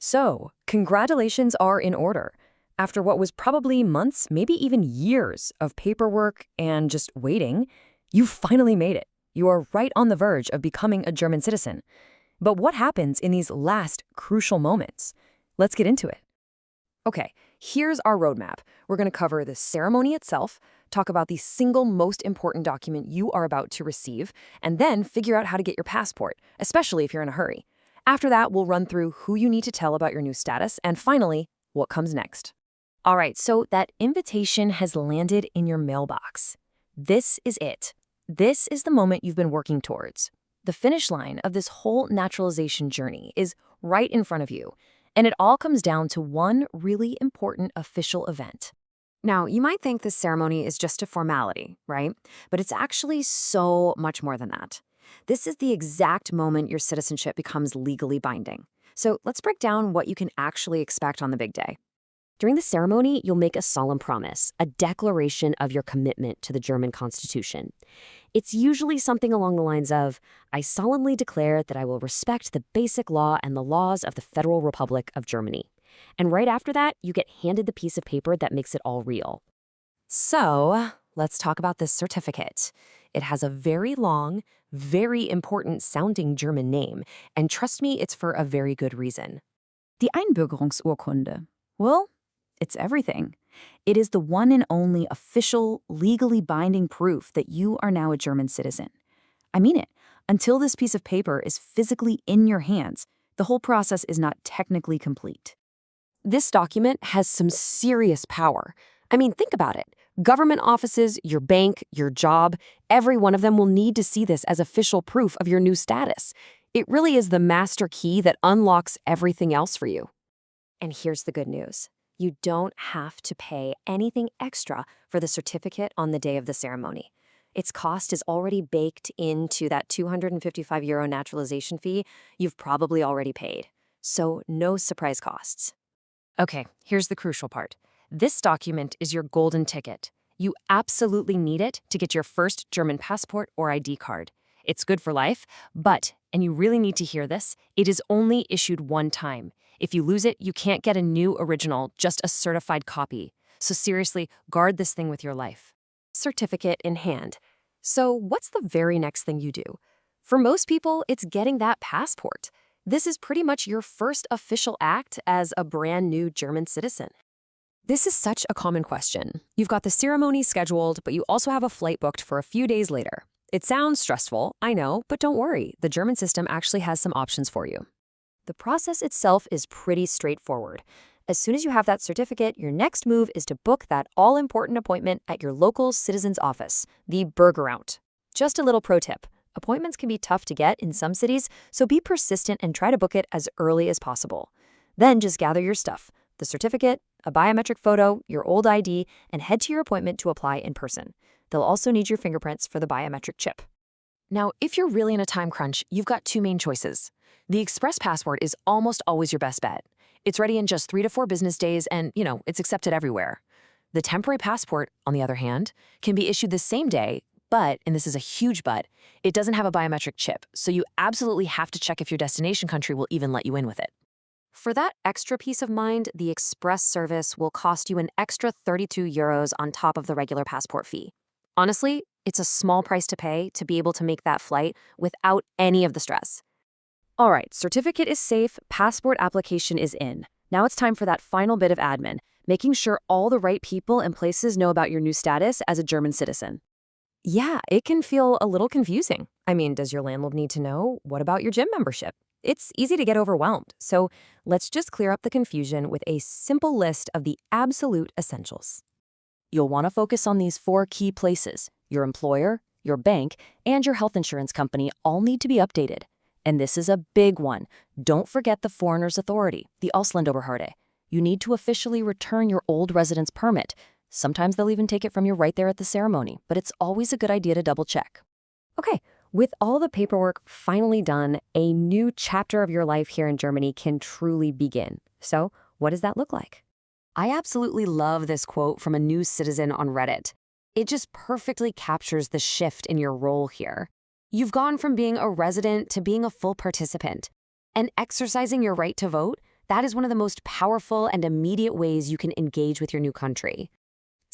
So, congratulations are in order. After what was probably months, maybe even years of paperwork and just waiting, you finally made it. You are right on the verge of becoming a German citizen. But what happens in these last crucial moments? Let's get into it. Okay, here's our roadmap. We're going to cover the ceremony itself, talk about the single most important document you are about to receive, and then figure out how to get your passport, especially if you're in a hurry. After that, we'll run through who you need to tell about your new status, and finally, what comes next. All right, so that invitation has landed in your mailbox. This is it. This is the moment you've been working towards. The finish line of this whole naturalization journey is right in front of you, and it all comes down to one really important official event. Now, you might think this ceremony is just a formality, right? But it's actually so much more than that. This is the exact moment your citizenship becomes legally binding. So let's break down what you can actually expect on the big day. During the ceremony, you'll make a solemn promise, a declaration of your commitment to the German Constitution. It's usually something along the lines of, I solemnly declare that I will respect the basic law and the laws of the Federal Republic of Germany. And right after that, you get handed the piece of paper that makes it all real. So, let's talk about this certificate. It has a very long, very important sounding German name, and trust me, it's for a very good reason. Die Einbürgerungsurkunde. Well, it's everything. It is the one and only official, legally binding proof that you are now a German citizen. I mean it. Until this piece of paper is physically in your hands, the whole process is not technically complete. This document has some serious power. I mean, think about it. Government offices, your bank, your job, every one of them will need to see this as official proof of your new status. It really is the master key that unlocks everything else for you. And here's the good news. You don't have to pay anything extra for the certificate on the day of the ceremony. Its cost is already baked into that €255 naturalization fee you've probably already paid. So no surprise costs. Okay, here's the crucial part. This document is your golden ticket. You absolutely need it to get your first German passport or ID card. It's good for life, but, and you really need to hear this, it is only issued one time. If you lose it, you can't get a new original, just a certified copy. So seriously, guard this thing with your life. Certificate in hand. So what's the very next thing you do? For most people, it's getting that passport. This is pretty much your first official act as a brand new German citizen. This is such a common question. You've got the ceremony scheduled, but you also have a flight booked for a few days later. It sounds stressful, I know, but don't worry. The German system actually has some options for you. The process itself is pretty straightforward. As soon as you have that certificate, your next move is to book that all-important appointment at your local citizen's office, the Bürgeramt. Just a little pro tip. Appointments can be tough to get in some cities, so be persistent and try to book it as early as possible. Then just gather your stuff, the certificate, a biometric photo, your old ID, and head to your appointment to apply in person. They'll also need your fingerprints for the biometric chip. Now, if you're really in a time crunch, you've got two main choices. The Express Passport is almost always your best bet. It's ready in just 3 to 4 business days and, it's accepted everywhere. The temporary passport, on the other hand, can be issued the same day, but, and this is a huge but, it doesn't have a biometric chip, so you absolutely have to check if your destination country will even let you in with it. For that extra peace of mind, the Express service will cost you an extra €32 on top of the regular passport fee. Honestly, it's a small price to pay to be able to make that flight without any of the stress. All right, certificate is safe, passport application is in. Now it's time for that final bit of admin, making sure all the right people and places know about your new status as a German citizen. Yeah, it can feel a little confusing. I mean, does your landlord need to know? What about your gym membership? It's easy to get overwhelmed, so let's just clear up the confusion with a simple list of the absolute essentials. You'll want to focus on these 4 key places. Your employer, your bank, and your health insurance company all need to be updated. And this is a big one. Don't forget the Foreigner's Authority, the Ausländerbehörde. You need to officially return your old residence permit. Sometimes they'll even take it from you right there at the ceremony, but it's always a good idea to double check. Okay, with all the paperwork finally done, a new chapter of your life here in Germany can truly begin. So, what does that look like? I absolutely love this quote from a new citizen on Reddit. It just perfectly captures the shift in your role here. You've gone from being a resident to being a full participant. And exercising your right to vote That is one of the most powerful and immediate ways you can engage with your new country.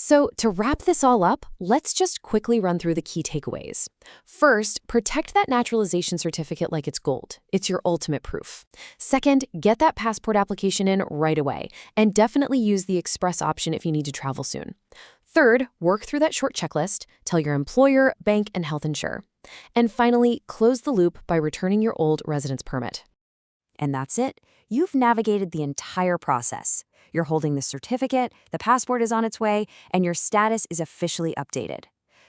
So, to wrap this all up, let's just quickly run through the key takeaways. First, protect that naturalization certificate like it's gold. It's your ultimate proof. Second, get that passport application in right away, and definitely use the express option if you need to travel soon. Third, work through that short checklist, tell your employer, bank, and health insurer. And finally, close the loop by returning your old residence permit. And that's it. You've navigated the entire process. You're holding the certificate, the passport is on its way, and your status is officially updated.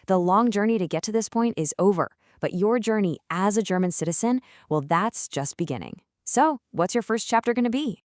The long journey to get to this point is over, but your journey as a German citizen, well, that's just beginning. So, what's your first chapter going to be?